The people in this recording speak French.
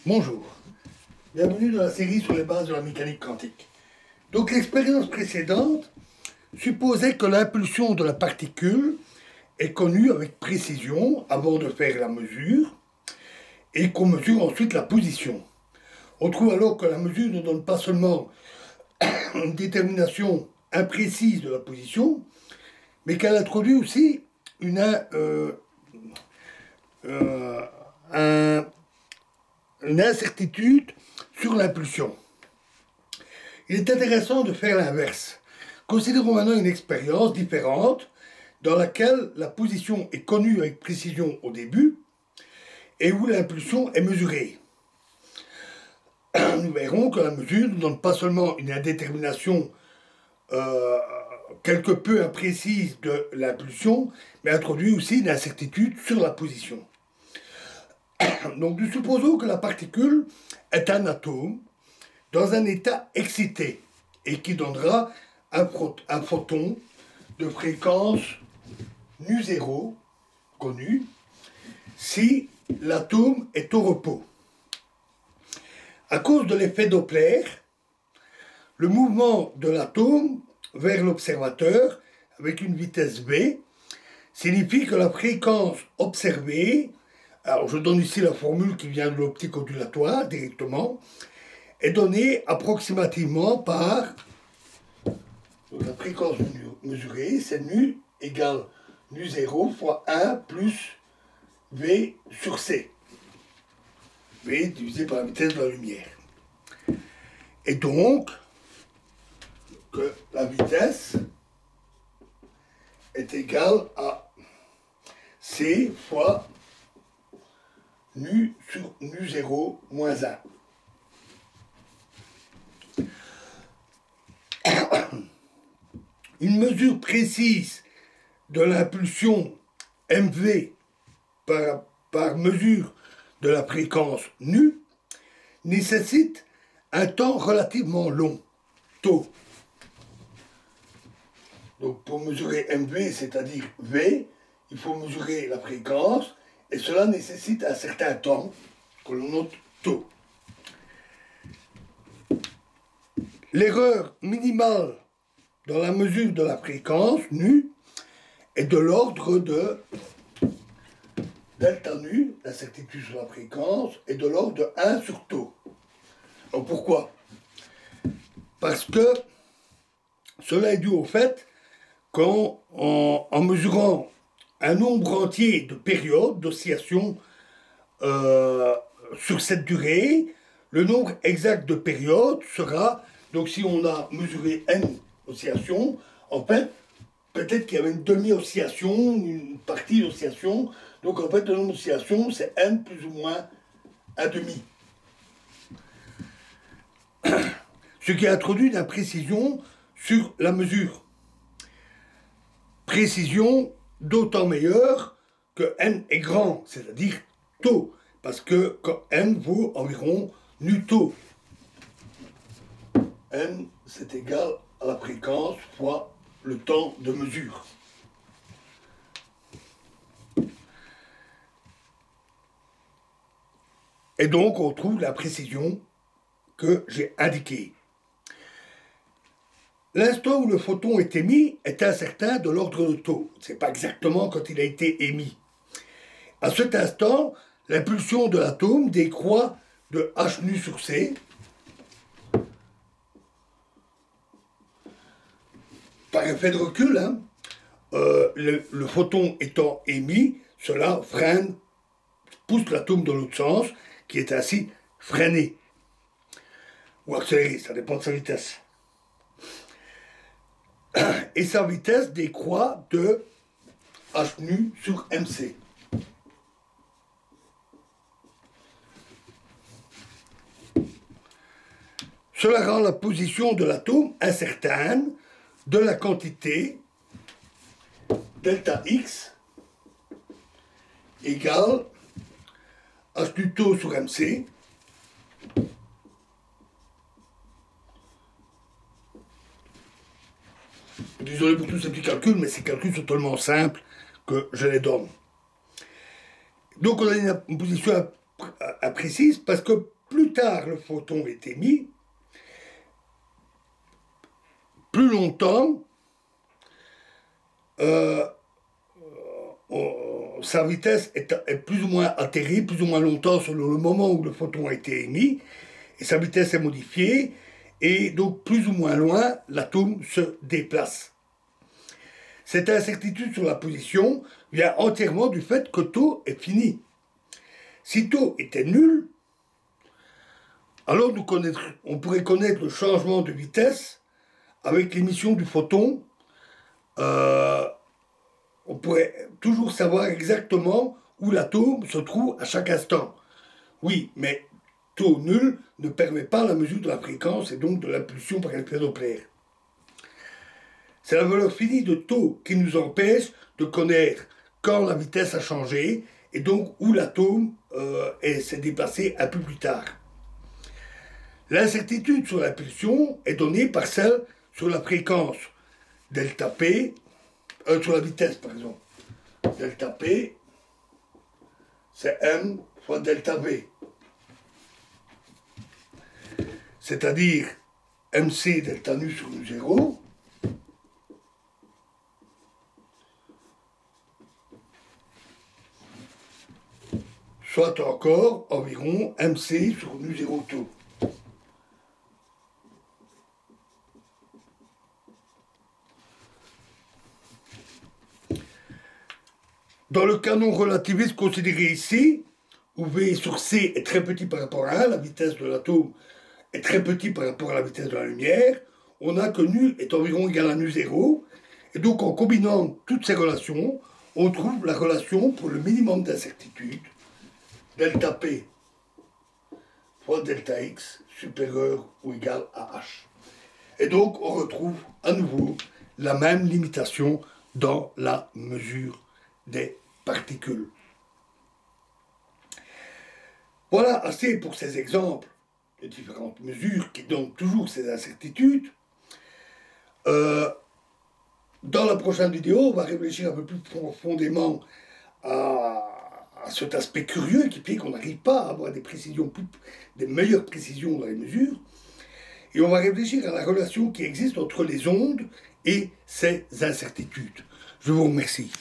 Bonjour, bienvenue dans la série sur les bases de la mécanique quantique. Donc l'expérience précédente supposait que l'impulsion de la particule est connue avec précision avant de faire la mesure et qu'on mesure ensuite la position. On trouve alors que la mesure ne donne pas seulement une détermination imprécise de la position, mais qu'elle introduit aussi une incertitude sur l'impulsion. Il est intéressant de faire l'inverse. Considérons maintenant une expérience différente dans laquelle la position est connue avec précision au début et où l'impulsion est mesurée. Nous verrons que la mesure ne donne pas seulement une indétermination quelque peu imprécise de l'impulsion, mais introduit aussi une incertitude sur la position. Donc nous supposons que la particule est un atome dans un état excité et qui donnera un photon de fréquence nu0 connu si l'atome est au repos. À cause de l'effet Doppler, le mouvement de l'atome vers l'observateur avec une vitesse v signifie que la fréquence observée, alors je donne ici la formule qui vient de l'optique ondulatoire directement, est donnée approximativement par la fréquence mesurée, c'est nu égale nu0 fois 1 plus v sur c. V divisé par la vitesse de la lumière. Et donc, que la vitesse est égale à c fois nu sur nu0 moins 1. Une mesure précise de l'impulsion mv par mesure de la fréquence nu nécessite un temps relativement long, tau. Donc pour mesurer mv, c'est-à-dire v, il faut mesurer la fréquence et cela nécessite un certain temps que l'on note tau. L'erreur minimale dans la mesure de la fréquence nu est de l'ordre de delta nu, l'incertitude sur la fréquence, est de l'ordre de 1 sur tau. Alors pourquoi ? Parce que cela est dû au fait qu'en mesurant un nombre entier de périodes d'oscillation sur cette durée, le nombre exact de périodes sera, donc si on a mesuré n oscillations, en fait, peut-être qu'il y avait une demi-oscillation, une partie d'oscillation, donc en fait le nombre d'oscillations c'est n plus ou moins un demi. Ce qui introduit une imprécision sur la mesure. Précision d'autant meilleure que n est grand, c'est-à-dire tau, parce que n vaut environ nu tau. N c'est égal à la fréquence fois le temps de mesure. Et donc on trouve la précision que j'ai indiquée. L'instant où le photon est émis est incertain de l'ordre de tau. Ce n'est pas exactement quand il a été émis. À cet instant, l'impulsion de l'atome décroît de h nu sur c. Par effet de recul, le photon étant émis, cela freine, pousse l'atome dans l'autre sens, qui est ainsi freiné. Ou accéléré, ça dépend de sa vitesse. Et sa vitesse décroît de h nu sur mc. Cela rend la position de l'atome incertaine de la quantité delta x égale h nu tau sur mc Désolé pour tous ces petits calculs, mais ces calculs sont tellement simples que je les donne. Donc on a une position imprécise parce que plus tard le photon est émis, plus longtemps, sa vitesse est plus ou moins atterrie, plus ou moins longtemps selon le moment où le photon a été émis, et sa vitesse est modifiée, et donc plus ou moins loin, l'atome se déplace. Cette incertitude sur la position vient entièrement du fait que tau est fini. Si tau était nul, alors on pourrait connaître le changement de vitesse avec l'émission du photon. On pourrait toujours savoir exactement où l'atome se trouve à chaque instant. Oui, mais tau nul ne permet pas la mesure de la fréquence et donc de l'impulsion par effet Doppler. C'est la valeur finie de tau qui nous empêche de connaître quand la vitesse a changé et donc où l'atome s'est déplacé un peu plus tard. L'incertitude sur l'impulsion est donnée par celle sur la fréquence delta P, sur la vitesse par exemple. Delta P, c'est M fois delta V. C'est-à-dire MC delta nu sur nu 0 soit encore environ MC sur nu 0 tau. Dans le canon relativiste considéré ici, où V sur C est très petit par rapport à 1, la vitesse de l'atome est très petit par rapport à la vitesse de la lumière, on a que nu est environ égal à nu 0, et donc en combinant toutes ces relations, on trouve la relation pour le minimum d'incertitude, delta P fois delta X supérieur ou égal à H. Et donc on retrouve à nouveau la même limitation dans la mesure des particules. Voilà assez pour ces exemples de différentes mesures qui donnent toujours ces incertitudes. Dans la prochaine vidéo, on va réfléchir un peu plus profondément à cet aspect curieux qui fait qu'on n'arrive pas à avoir des meilleures précisions dans les mesures. Et on va réfléchir à la relation qui existe entre les ondes et ces incertitudes. Je vous remercie.